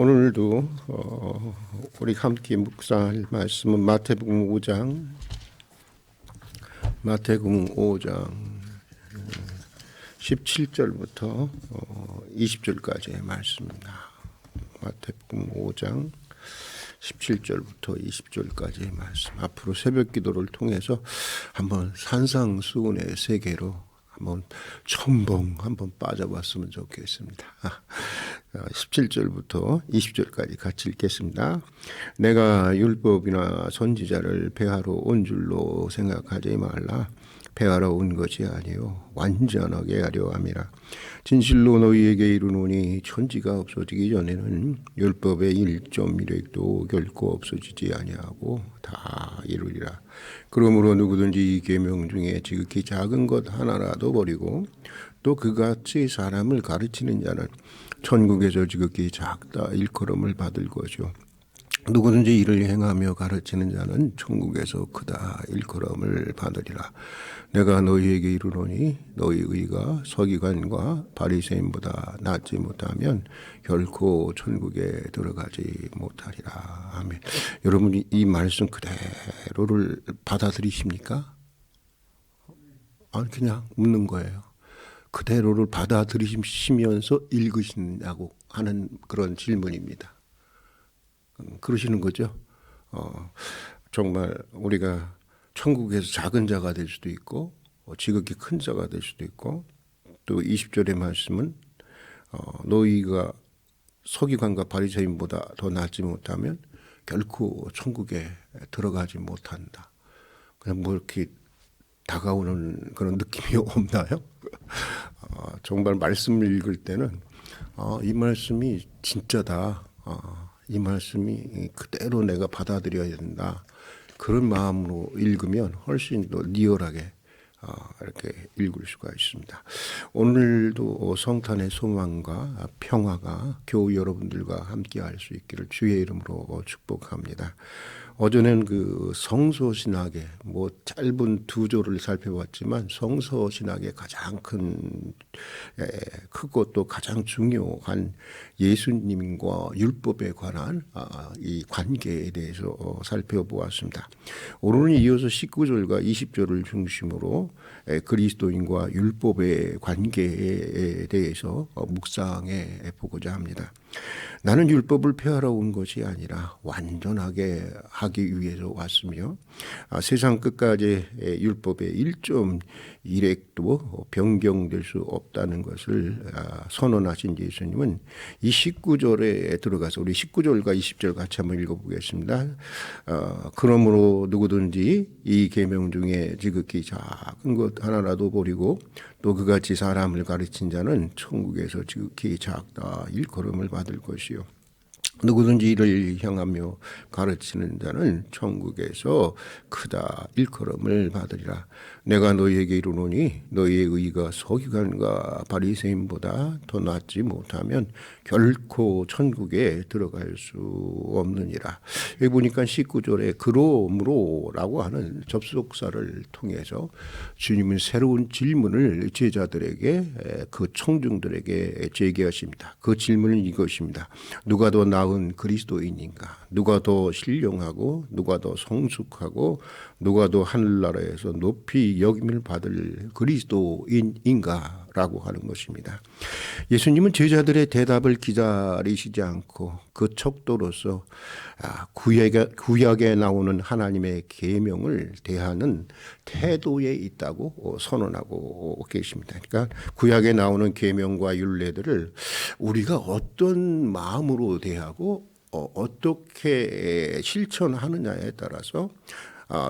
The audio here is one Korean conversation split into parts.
오늘도 우리 함께 묵상할 말씀은 마태복음 5장 17절부터 20절까지의 말씀입니다. 마태복음 5장 17절부터 20절까지의 말씀. 앞으로 새벽 기도를 통해서 한번 산상수훈의 세계로 한번 첨벙 한번 빠져봤으면 좋겠습니다. 17절부터 20절까지 같이 읽겠습니다. 내가 율법이나 선지자를 폐하러 온 줄로 생각하지 말라. 폐하러 온 것이 아니요 완전하게 하려 함이라. 진실로 너희에게 이르노니 천지가 없어지기 전에는 율법의 1.1획도 결코 없어지지 아니하고 다 이루리라. 그러므로 누구든지 이 계명 중에 지극히 작은 것 하나라도 버리고 또 그같이 사람을 가르치는 자는 천국에서 지극히 작다 일컬음을 받을 것이요 누구든지 이를 행하며 가르치는 자는 천국에서 크다 일컬음을 받으리라. 내가 너희에게 이르노니 너희 의가 서기관과 바리새인보다 낫지 못하면 결코 천국에 들어가지 못하리라. 아멘. 여러분이 이 말씀 그대로를 받아들이십니까? 아니 그냥 묻는 거예요. 그대로를 받아들이시면서 읽으시냐고 하는 그런 질문입니다. 그러시는 거죠. 정말 우리가 천국에서 작은 자가 될 수도 있고 지극히 큰 자가 될 수도 있고 또 20절의 말씀은 너희가 서기관과 바리새인보다 더 낫지 못하면 결코 천국에 들어가지 못한다. 그냥 뭐 이렇게 다가오는 그런 느낌이 없나요? 정말 말씀을 읽을 때는 이 말씀이 진짜다. 이 말씀이 그대로 내가 받아들여야 된다. 그런 마음으로 읽으면 훨씬 더 리얼하게 이렇게 읽을 수가 있습니다. 오늘도 성탄의 소망과 평화가 교우 여러분들과 함께 할 수 있기를 주의 이름으로 축복합니다. 어제는 그 성서신학의 뭐 짧은 두 조를 살펴봤지만 성서신학의 가장 크고 또 가장 중요한 예수님과 율법에 관한 이 관계에 대해서 살펴보았습니다. 오늘은 이어서 19절과 20절을 중심으로 그리스도인과 율법의 관계에 대해서 묵상해 보고자 합니다. 나는 율법을 폐하러 온 것이 아니라 완전하게 하기 위해서 왔으며 세상 끝까지 율법의 1.1획도 변경될 수 없다는 것을 선언하신 예수님은 이 19절에 들어가서 우리 19절과 20절 같이 한번 읽어보겠습니다. 그러므로 누구든지 이 계명 중에 지극히 작은 것 하나라도 버리고 또 그같이 사람을 가르친 자는 천국에서 지극히 작다 일컬음을 받을 것이요 누구든지 이를 향하며 가르치는 자는 천국에서 크다 일컬음을 받으리라. 내가 너희에게 이르노니 너희의 의가 서기관과 바리새인보다 더 낫지 못하면 결코 천국에 들어갈 수 없느니라. 여기 보니까 19절에 그러므로라고 하는 접속사를 통해서 주님은 새로운 질문을 제자들에게 그 청중들에게 제기하십니다. 그 질문은 이것입니다. 누가 더 나은 그리스도인인가? 누가 더 신령하고 누가 더 성숙하고 누가 더 하늘나라에서 높이 여김을 받을 그리스도인인가? 라고 하는 것입니다. 예수님은 제자들의 대답을 기다리시지 않고 그 척도로서 구약에 나오는 하나님의 계명을 대하는 태도에 있다고 선언하고 계십니다. 그러니까 구약에 나오는 계명과 율례들을 우리가 어떤 마음으로 대하고 어떻게 실천하느냐에 따라서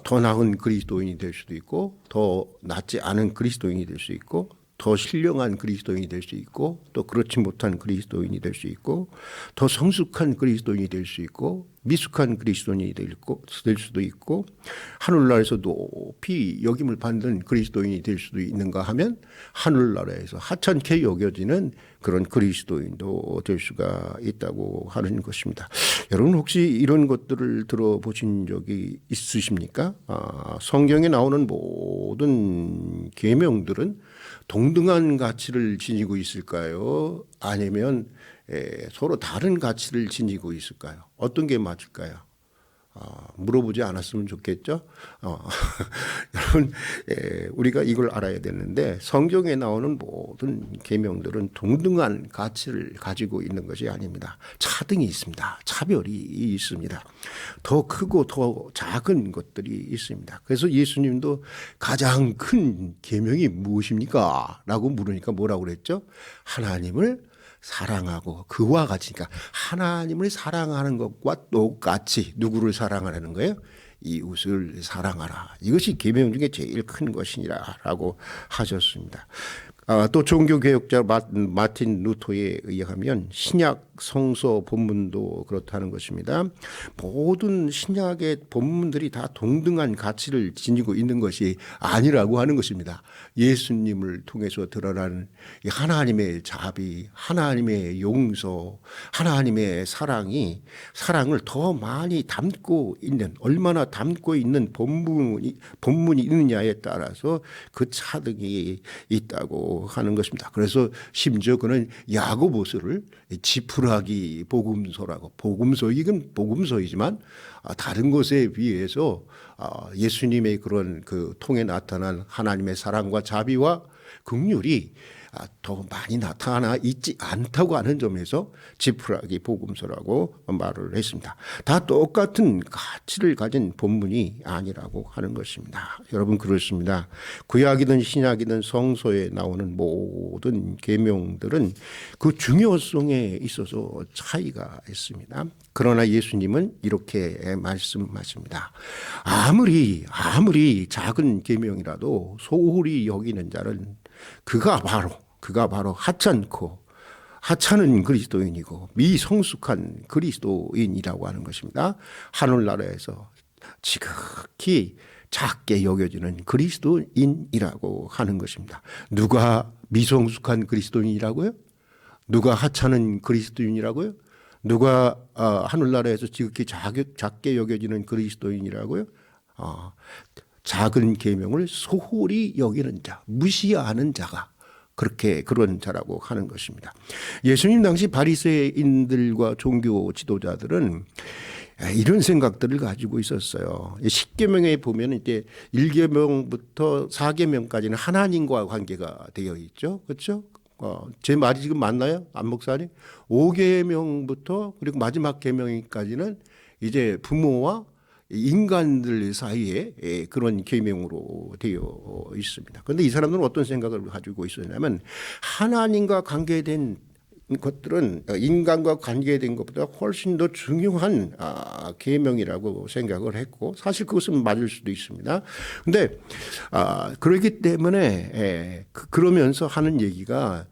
더 나은 그리스도인이 될 수도 있고 더 낫지 않은 그리스도인이 될 수 있고 더 신령한 그리스도인이 될 수 있고 또 그렇지 못한 그리스도인이 될 수 있고 더 성숙한 그리스도인이 될 수 있고 미숙한 그리스도인이 될 수도 있고 하늘나라에서 높이 여김을 받는 그리스도인이 될 수도 있는가 하면 하늘나라에서 하찮게 여겨지는 그런 그리스도인도 될 수가 있다고 하는 것입니다. 여러분 혹시 이런 것들을 들어보신 적이 있으십니까? 성경에 나오는 모든 계명들은 동등한 가치를 지니고 있을까요? 아니면 서로 다른 가치를 지니고 있을까요? 어떤 게 맞을까요? 물어보지 않았으면 좋겠죠. 여러분, 우리가 이걸 알아야 되는데 성경에 나오는 모든 계명들은 동등한 가치를 가지고 있는 것이 아닙니다. 차등이 있습니다. 차별이 있습니다. 더 크고 더 작은 것들이 있습니다. 그래서 예수님도 가장 큰 계명이 무엇입니까? 라고 물으니까 뭐라고 그랬죠? 하나님을 사랑하고 그와 같이, 그러니까 하나님을 사랑하는 것과 똑같이 누구를 사랑하라는 거예요? 이웃을 사랑하라. 이것이 계명 중에 제일 큰 것이니라라고 하셨습니다. 또 종교개혁자 마틴 루터에 의하면 신약 성서 본문도 그렇다는 것입니다. 모든 신약의 본문들이 다 동등한 가치를 지니고 있는 것이 아니라고 하는 것입니다. 예수님을 통해서 드러나는 하나님의 자비, 하나님의 용서, 하나님의 사랑을 더 많이 담고 있는, 얼마나 담고 있는 본문이 있느냐에 따라서 그 차등이 있다고 하는 것입니다. 그래서 심지어 그는 야고보서를 지푸라기 복음서라고, 복음서이긴 복음서이지만 다른 것에 비해서 예수님의 그런 그 통에 나타난 하나님의 사랑과 자비와 긍휼이 더 많이 나타나 있지 않다고 하는 점에서 지푸라기 복음서라고 말을 했습니다. 다 똑같은 가치를 가진 본문이 아니라고 하는 것입니다. 여러분, 그렇습니다. 구약이든 신약이든 성서에 나오는 모든 계명들은 그 중요성에 있어서 차이가 있습니다. 그러나 예수님은 이렇게 말씀하십니다. 아무리 작은 계명이라도 소홀히 여기는 자는 그가 바로 하찮은 그리스도인이고 미성숙한 그리스도인이라고 하는 것입니다. 하늘나라에서 지극히 작게 여겨지는 그리스도인이라고 하는 것입니다. 누가 미성숙한 그리스도인이라고요? 누가 하찮은 그리스도인이라고요? 누가 하늘나라에서 지극히 작게 여겨지는 그리스도인이라고요? 작은 계명을 소홀히 여기는 자, 무시하는 자가 그런 자라고 하는 것입니다. 예수님 당시 바리새인들과 종교 지도자들은 이런 생각들을 가지고 있었어요. 10계명에 보면 이제 1계명부터 4계명까지는 하나님과 관계가 되어 있죠. 그렇죠? 제 말이 지금 맞나요? 안 목사님? 5계명부터 그리고 마지막 계명까지는 이제 부모와 인간들 사이에 그런 계명으로 되어 있습니다. 그런데 이 사람들은 어떤 생각을 가지고 있었냐면 하나님과 관계된 것들은 인간과 관계된 것보다 훨씬 더 중요한 계명이라고 생각을 했고, 사실 그것은 맞을 수도 있습니다. 그런데 그렇기 때문에 그러면서 하는 얘기가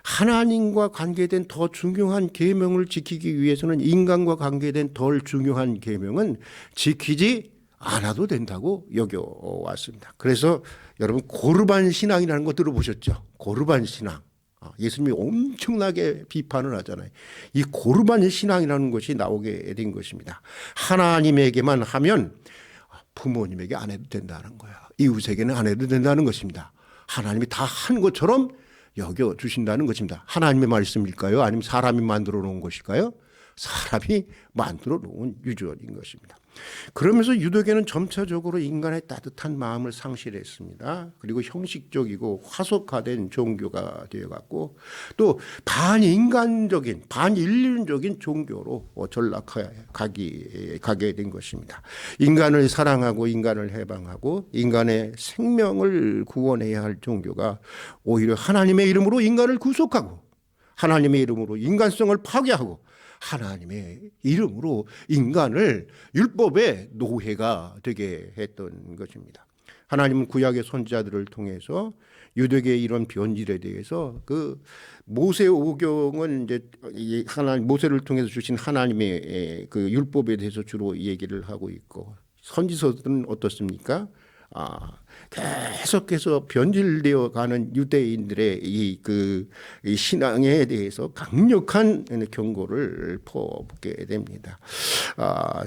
하나님과 관계된 더 중요한 계명을 지키기 위해서는 인간과 관계된 덜 중요한 계명은 지키지 않아도 된다고 여겨왔습니다. 그래서 여러분, 고르반 신앙이라는 거 들어보셨죠? 고르반 신앙. 예수님이 엄청나게 비판을 하잖아요. 이 고르반 신앙이라는 것이 나오게 된 것입니다. 하나님에게만 하면 부모님에게 안 해도 된다는 거야. 이웃에게는 안 해도 된다는 것입니다. 하나님이 다 한 것처럼 여겨주신다는 것입니다. 하나님의 말씀일까요? 아니면 사람이 만들어 놓은 것일까요? 사람이 만들어 놓은 유전인 것입니다. 그러면서 유대교는 점차적으로 인간의 따뜻한 마음을 상실했습니다. 그리고 형식적이고 화석화된 종교가 되어갔고, 또 반인간적인 반인륜적인 종교로 전락하게 된 것입니다. 인간을 사랑하고 인간을 해방하고 인간의 생명을 구원해야 할 종교가 오히려 하나님의 이름으로 인간을 구속하고 하나님의 이름으로 인간성을 파괴하고 하나님의 이름으로 인간을 율법의 노예가 되게 했던 것입니다. 하나님은 구약의 선지자들을 통해서 유대계의 이런 변질에 대해서 그 모세오경은 이제 모세를 통해서 주신 하나님의 그 율법에 대해서 주로 얘기를 하고 있고, 선지서들은 어떻습니까? 계속해서 변질되어 가는 유대인들의 이 신앙에 대해서 강력한 경고를 퍼붓게 됩니다.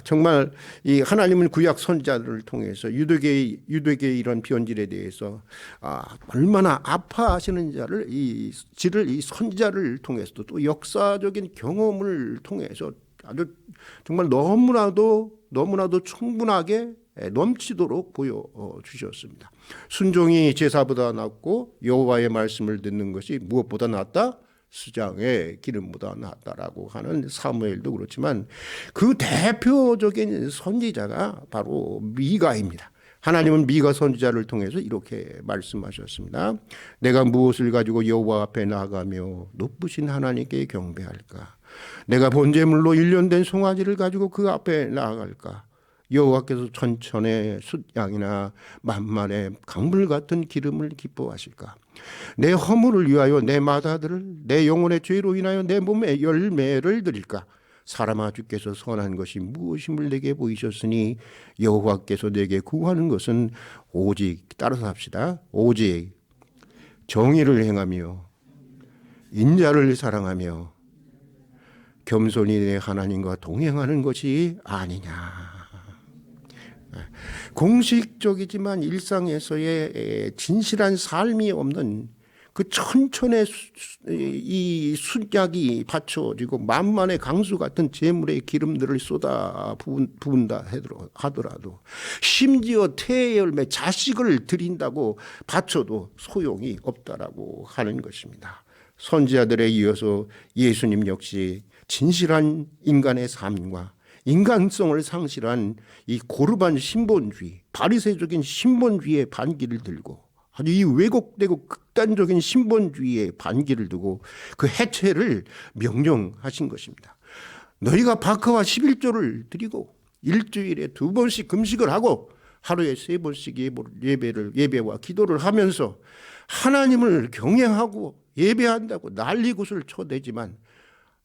정말 이 하나님은 구약 선지자들을 통해서 유대계의 이런 변질에 대해서 얼마나 아파하시는 이 선지자를 통해서도 또 역사적인 경험을 통해서 아주 정말 너무나도 충분하게 넘치도록 보여주셨습니다. 순종이 제사보다 낫고 여호와의 말씀을 듣는 것이 무엇보다 낫다? 수장의 기름보다 낫다라고 하는 사무엘도 그렇지만 그 대표적인 선지자가 바로 미가입니다. 하나님은 미가 선지자를 통해서 이렇게 말씀하셨습니다. 내가 무엇을 가지고 여호와 앞에 나아가며 높으신 하나님께 경배할까? 내가 번제물로 일련된 송아지를 가지고 그 앞에 나아갈까? 여호와께서 천천의 숫양이나 만만의 강물 같은 기름을 기뻐하실까? 내 허물을 위하여 내 마다들을 내 영혼의 죄로 인하여 내 몸에 열매를 드릴까? 사람아 주께서 선한 것이 무엇임을 내게 보이셨으니 여호와께서 내게 구하는 것은 오직 따라서 합시다. 오직 정의를 행하며 인자를 사랑하며 겸손히 내 하나님과 동행하는 것이 아니냐. 공식적이지만 일상에서의 진실한 삶이 없는 그 천천의 이 숫약이 받쳐지고 만만의 강수 같은 재물의 기름들을 쏟아 부은다 하더라도 심지어 태의 열매 자식을 드린다고 바쳐도 소용이 없다라고 하는 것입니다. 선지자들에 이어서 예수님 역시 진실한 인간의 삶과 인간성을 상실한 이 고르반 신본주의, 바리새적인 신본주의의 반기를 들고 아주 이 왜곡되고 극단적인 신본주의의 반기를 두고 그 해체를 명령하신 것입니다. 너희가 박하와 11조를 드리고 일주일에 2번씩 금식을 하고 하루에 3번씩 예배와 기도를 하면서 하나님을 경외하고 예배한다고 난리굿을 쳐대지만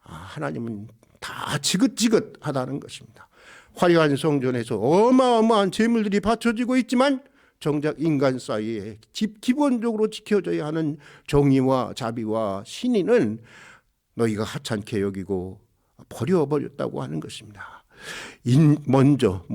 하나님은 다 지긋지긋하다는 것입니다. 화려한 성전에서 어마어마한 제물들이 바쳐지고 있지만 정작 인간 사이에 기본적으로 지켜져야 하는 정의와 자비와 신의는 너희가 하찮게 여기고 버려버렸다고 하는 것입니다. 먼저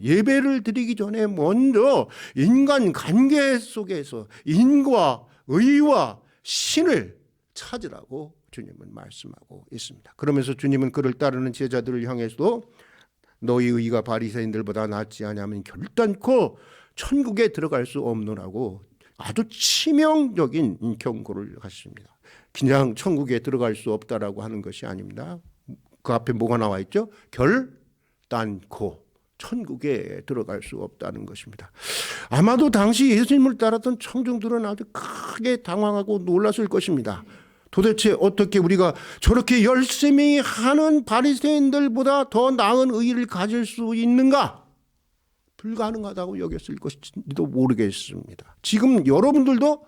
예배를 드리기 전에 먼저 인간 관계 속에서 인과 의와 신을 찾으라고 주님은 말씀하고 있습니다. 그러면서 주님은 그를 따르는 제자들을 향해서도 너희 의가 바리새인들보다 낫지 않으면 결단코 천국에 들어갈 수 없노라고 아주 치명적인 경고를 하십니다. 그냥 천국에 들어갈 수 없다라고 하는 것이 아닙니다. 그 앞에 뭐가 나와 있죠? 결단코 천국에 들어갈 수 없다는 것입니다. 아마도 당시 예수님을 따랐던 청중들은 아주 크게 당황하고 놀랐을 것입니다. 도대체 어떻게 우리가 저렇게 열심히 하는 바리새인들보다 더 나은 의의를 가질 수 있는가? 불가능하다고 여겼을 것인지도 모르겠습니다. 지금 여러분들도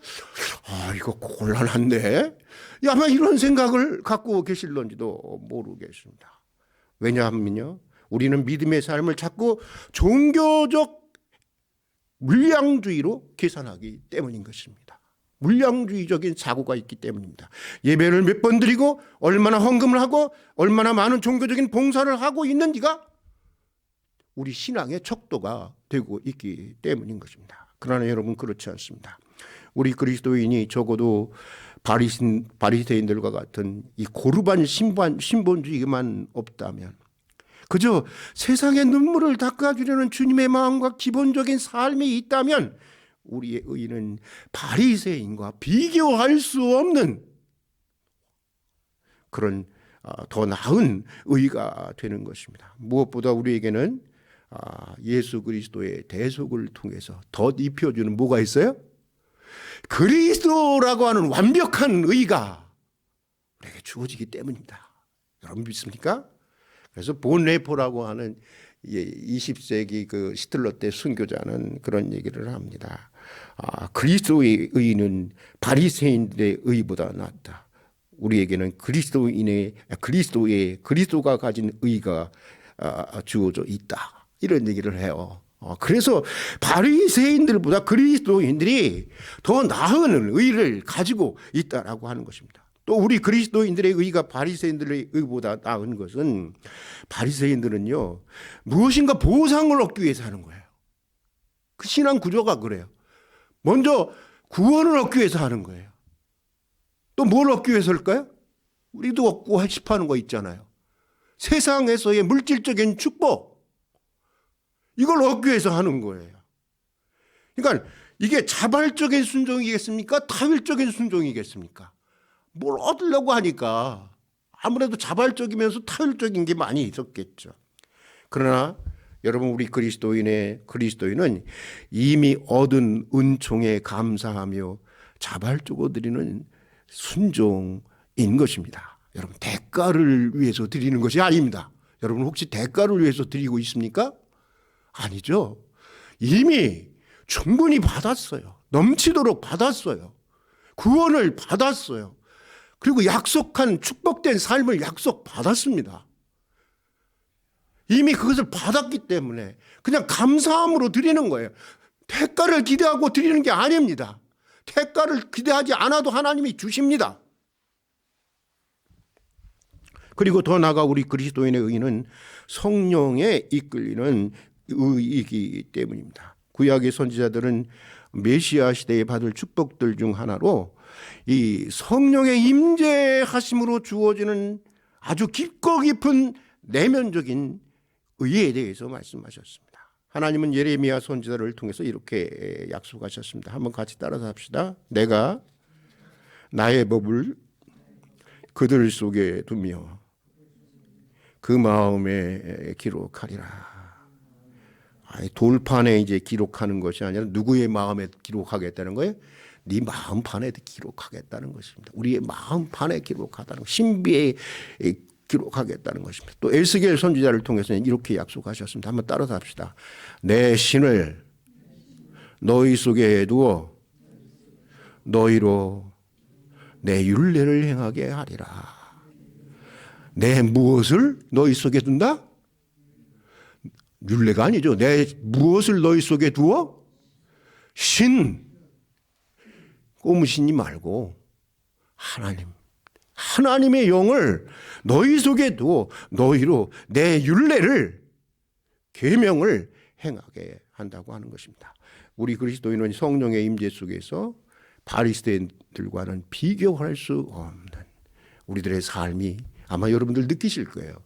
이거 곤란한데 아마 이런 생각을 갖고 계실런지도 모르겠습니다. 왜냐하면요, 우리는 믿음의 삶을 자꾸 종교적 물량주의로 계산하기 때문인 것입니다. 물량주의적인 사고가 있기 때문입니다. 예배를 몇 번 드리고 얼마나 헌금을 하고 얼마나 많은 종교적인 봉사를 하고 있는지가 우리 신앙의 척도가 되고 있기 때문인 것입니다. 그러나 여러분, 그렇지 않습니다. 우리 그리스도인이 적어도 바리새인들과 같은 이 고르반 신본주의만 없다면, 그저 세상의 눈물을 닦아주려는 주님의 마음과 기본적인 삶이 있다면 우리의 의는 바리새인과 비교할 수 없는 그런 더 나은 의가 되는 것입니다. 무엇보다 우리에게는 예수 그리스도의 대속을 통해서 덧 입혀주는 뭐가 있어요? 그리스도라고 하는 완벽한 의가 우리에게 주어지기 때문입니다. 여러분 믿습니까? 그래서 본 레포라고 하는 20세기 그 히틀러 때 순교자는 그런 얘기를 합니다. 그리스도의 의는 바리새인들의 의보다 낫다. 우리에게는 그리스도가 가진 의가 주어져 있다. 이런 얘기를 해요. 그래서 바리새인들보다 그리스도인들이 더 나은 의를 가지고 있다라고 하는 것입니다. 또 우리 그리스도인들의 의가 바리새인들의 의보다 나은 것은 바리새인들은요 무엇인가 보상을 얻기 위해서 하는 거예요. 그 신앙 구조가 그래요. 먼저 구원을 얻기 위해서 하는 거예요. 또 뭘 얻기 위해서일까요? 우리도 얻고 싶어하는 거 있잖아요. 세상에서의 물질적인 축복, 이걸 얻기 위해서 하는 거예요. 그러니까 이게 자발적인 순종이겠습니까? 타율적인 순종이겠습니까? 뭘 얻으려고 하니까 아무래도 자발적이면서 타율적인 게 많이 있었겠죠. 그러나 여러분, 우리 그리스도인은 이미 얻은 은총에 감사하며 자발적으로 드리는 순종인 것입니다. 여러분, 대가를 위해서 드리는 것이 아닙니다. 여러분, 혹시 대가를 위해서 드리고 있습니까? 아니죠. 이미 충분히 받았어요. 넘치도록 받았어요. 구원을 받았어요. 그리고 약속한 축복된 삶을 약속받았습니다. 이미 그것을 받았기 때문에 그냥 감사함으로 드리는 거예요. 대가를 기대하고 드리는 게 아닙니다. 대가를 기대하지 않아도 하나님이 주십니다. 그리고 더 나아가 우리 그리스도인의 의는 성령에 이끌리는 의이기 때문입니다. 구약의 선지자들은 메시아 시대에 받을 축복들 중 하나로 이 성령의 임재하심으로 주어지는 아주 깊고 깊은 내면적인 의에 대해서 말씀하셨습니다. 하나님은 예레미야 선지자를 통해서 이렇게 약속하셨습니다. 한번 같이 따라서 합시다. 내가 나의 법을 그들 속에 두며 그 마음에 기록하리라. 돌판에 이제 기록하는 것이 아니라 누구의 마음에 기록하겠다는 거예요? 네 마음판에 기록하겠다는 것입니다. 우리의 마음판에 기록하다는 것, 신비에 기록하겠다는 것입니다. 또 에스겔 선지자를 통해서는 이렇게 약속하셨습니다. 한번 따라서 합시다. 내 신을 너희 속에 두어 너희로 내 율례를 행하게 하리라. 내 무엇을 너희 속에 둔다? 율례가 아니죠. 내 무엇을 너희 속에 두어? 신. 꼬무시니 말고 하나님의 영을 너희 속에 두어 너희로 내 율례를, 계명을 행하게 한다고 하는 것입니다. 우리 그리스도인은 성령의 임재 속에서 바리새인들과는 비교할 수 없는 우리들의 삶이 아마 여러분들 느끼실 거예요.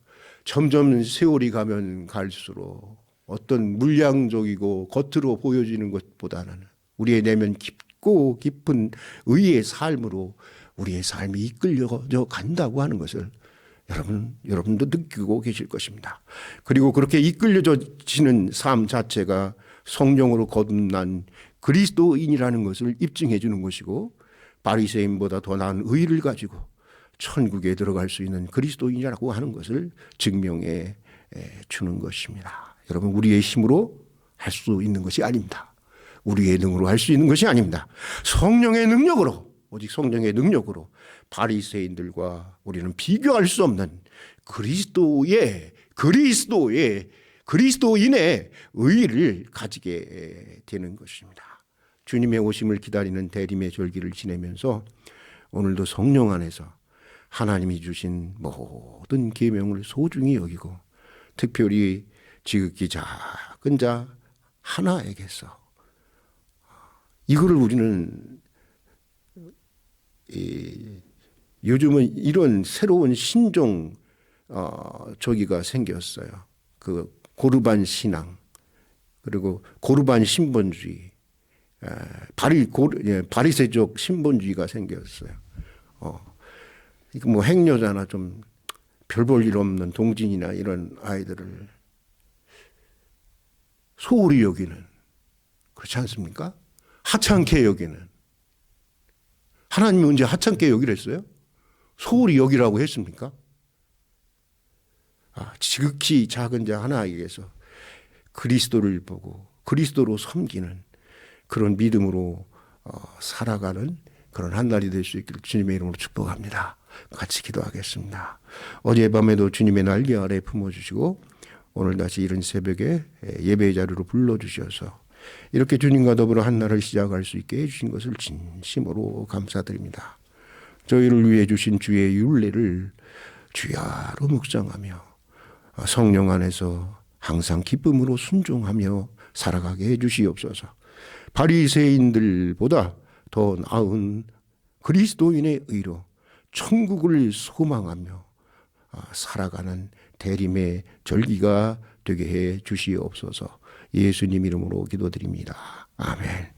점점 세월이 가면 갈수록 어떤 물량적이고 겉으로 보여지는 것보다는 우리의 내면 깊고 깊은 의의 삶으로 우리의 삶이 이끌려져 간다고 하는 것을 여러분도 느끼고 계실 것입니다. 그리고 그렇게 이끌려지는 삶 자체가 성령으로 거듭난 그리스도인이라는 것을 입증해 주는 것이고, 바리새인보다 더 나은 의를 가지고 천국에 들어갈 수 있는 그리스도인이라고 하는 것을 증명해 주는 것입니다. 여러분, 우리의 힘으로 할 수 있는 것이 아닙니다. 우리의 능으로 할 수 있는 것이 아닙니다. 성령의 능력으로, 오직 성령의 능력으로 바리새인들과 우리는 비교할 수 없는 그리스도인의 의의를 가지게 되는 것입니다. 주님의 오심을 기다리는 대림의 절기를 지내면서 오늘도 성령 안에서 하나님이 주신 모든 계명을 소중히 여기고, 특별히 지극히 작은 자 하나에게서 이거를 우리는 요즘은 이런 새로운 신종 저기가 생겼어요. 그 고르반 신앙, 그리고 고르반 신본주의, 바리새적 신본주의가 생겼어요. 이거 뭐 행여자나 좀 별 볼 일 없는 동진이나 이런 아이들을 소홀히 여기는, 그렇지 않습니까? 하찮게 여기는. 하나님이 언제 하찮게 여기랬어요? 소홀히 여기라고 했습니까? 지극히 작은 자 하나에게서 그리스도를 보고 그리스도로 섬기는 그런 믿음으로 살아가는 그런 한 날이 될 수 있기를 주님의 이름으로 축복합니다. 같이 기도하겠습니다. 어젯밤에도 주님의 날개 아래 품어주시고 오늘 다시 이런 새벽에 예배 자리로 불러주셔서 이렇게 주님과 더불어 한 날을 시작할 수 있게 해주신 것을 진심으로 감사드립니다. 저희를 위해 주신 주의 율례를 주야로 묵상하며 성령 안에서 항상 기쁨으로 순종하며 살아가게 해주시옵소서. 바리새인들보다 더 나은 그리스도인의 의로 천국을 소망하며 살아가는 대림의 절기가 되게 해 주시옵소서. 예수님 이름으로 기도드립니다. 아멘.